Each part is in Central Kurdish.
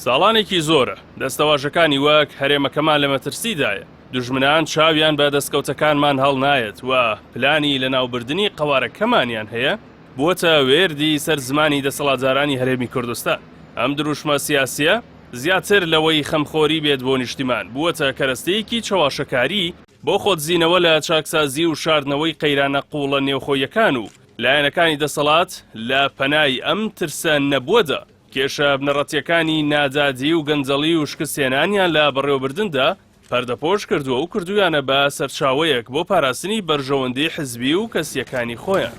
ساڵانێکی زۆرە دەستەواژەکانی وەک هەرێمەکەمان لە مەترسیدایە. دوژمنان چاویان بە دەستکەوتەکانمان هەڵ نایەت و پلانی لە ناوبردننی قەوارەکەمانیان هەیە بووەتە وێردی سەر زمانی دەسەڵاتدارانی هەرێمی کوردستان. ئەم دروشمە سیاسیە زیاتر لەوەی خەمخۆری بێت بۆ نیشتیمان بووەتە کەرەستەیەکی چاواشەکاری بۆ خۆتزیینەوە لە چاکسازی و شاردنەوەی قەیرانە قوڵە نێوخۆیەکان و لایەنەکانی دەسەڵات لە پەنای ئەم ترسە نەبووەدا. کێشە بنەڕەتیەکانی نادادی و گەنجەڵی و شکستێنانیان لە بەڕێوەبردندا پەردەپۆش کردووە و کردویانە بە سەرچاوەیەک بۆ پاراستنی بەرژەوەندەی حزبی و کەسیەکانی خۆیان.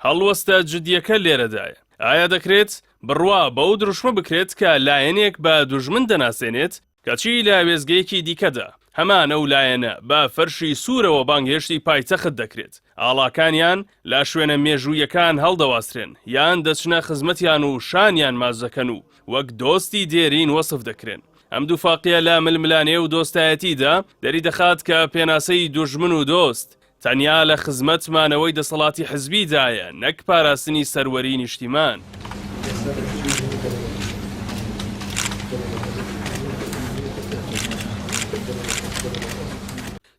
هەڵوەستە جدیەکە لێرەدایە. ئایا دەکرێت بڕوا بەو دروشمە بکرێت کە لایەنێک بە دوژمن دەناسێنێت کەچی لە وێزگەیەکی دیکەدا هەمان ئەو لایەنە بە فەرشی سوورەوە بانگهێشتی پایتەخت دەکرێت، ئاڵاکانیان لە شوێنە مێژوویەکان هەڵدەواسترێن یان دەچنە خزمەتیان و شانیان مازەکەن و وەک دۆستی دێرین وەسف دەکرێن. ئەم دوو فاقیە لە ململانێ و دۆستایەتیدا دەری دەخات کە پێناسەی دوژمن و دۆست تەنیا لە خزمەتمانەوەی دەسەڵاتی حزبیدایە نەک پاراستنی سەروەری نیشتیمان.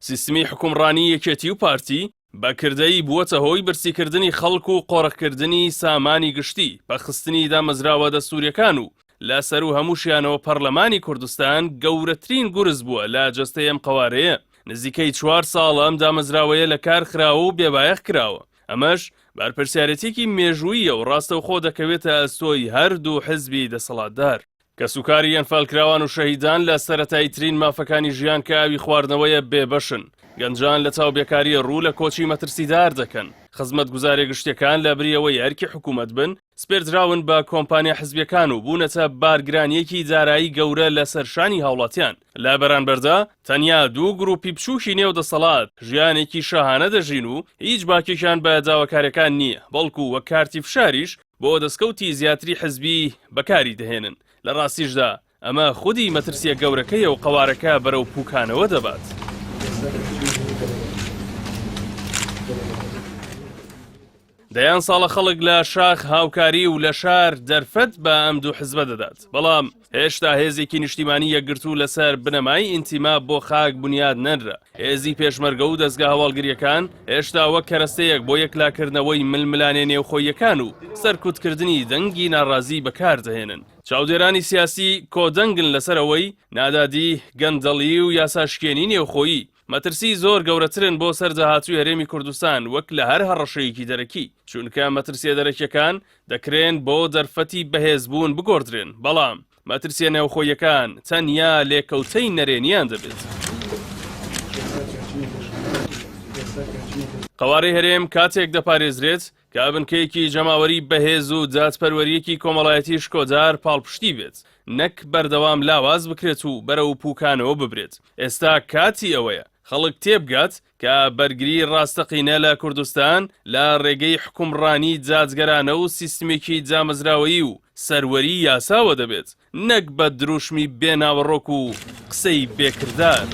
سیستمی حکومڕانی یەکێتی و پارتی بەکردەی بووەتە هۆی برسیکردنی خەڵک و قۆڕەکردنی سامانی گشتی بەخستنی دامەزراوە دەستوریەکان و لە سەر و هەمووشیانەوە پەرلەمانی کوردستان گەورەترین گورز بووە لە جەستەی ئەم قەوارەیە. نزیکەی 4 ساڵ ئەم دامەزراوەیە لە کار خراوە و بێبایەخ کراوە. ئەمەش بەرپرسیارەتێکی مێژوویە و ڕاستەوخۆ دەکەوێتە ئەستۆی هەردوو حزبی دەسەڵاتدار. کەسوکاری ئەنفالکراوان و شەهیدان لە سەرەتاییترین مافەکانی ژیان کە ئاوی خواردنەوەیە بێبەشن. گەنجان لە چاوبێکاری ڕوو لە کۆچی مەترسیدار دەکەن. خزمەت گوزارێ گشتیەکان لە بریەوەی ئەرکی حکوومەت بن سپێردراون بە کۆمپانیا حزبیەکان و بوونەتە بارگرانیەکی دارایی گەورە لە سەرشانی هاوڵاتیان. لە بەرانبەردا تەنیا دوو گروپی بچووکی نێو دەسەڵات ژیانێکی شاهانە دەژین و هیچ باکێکیان بە داواکاریەکان نییە، بەڵکو وە کارتی فشاریش بۆ دەستکەوتی زیاتری حزبی بەکاری دەهێنن. لە ڕاستیشدا ئەمە خودی مەترسیە گەورەکەیە و قەوارەکە بەرەو پوکانەوە دەبات. دەیان ساڵە خەڵک لە شاخ هاوکاری و لە شار دەرفەت بە ئەم دوو حزبە دەدات، بەڵام هێشتا هێزێکی نیشتیمانی یەکگرتوو لەسەر بنەمای ئینتیما بۆ خاک بنیاد نەنرا. هێزی پێشمەرگە و دەستگا هەواڵگریەکان هێشتا وەک کەرەستەیەک بۆ یەکلاکردنەوەی ململانێ نێوخۆیەکان و سەرکوتکردنی دەنگی ناڕازی بەکاردەهێنن. چاودێرانی سیاسی کۆدەنگن لەسەرەوەی نادادی، گەندەڵی و یاساشکێنی نێوخۆیی. مەترسی زۆر گەورەترن بۆ سەرداهاتووی هەرێمی کوردستان وەک لە هەر هەڕەشەیەکی دەرەکی، چونکە مەترسیە دەرەکیەکان دەکرێن بۆ دەرفەتی بەهێزبوون بگۆڕدرێن، بەڵام مەترسیە نێوخۆیەکان تەنیا لێکەوتەی نەرێنیان دەبێت. قەوارەی هەرێم کاتێک دەپارێزرێت کە بنکەیەکی جەماوەری بەهێز و دادپەروەریەکی کۆمەڵایەتی شکۆدار پاڵپشتی بێت، نەک بەردەوام لاواز بکرێت و بەرەو پوکانەوە ببرێت. ئێستا کاتی ئەوەیە خەڵک تێبگات کە بەرگری ڕاستەقینە لە کوردستان لە ڕێگەی حکومڕانی جاجگەرانە و سیستمێکی جامەزراوەیی و سەروەری یاساوە دەبێت، نەک بە دروشمی بێناوەڕۆک و قسەی بێکردار.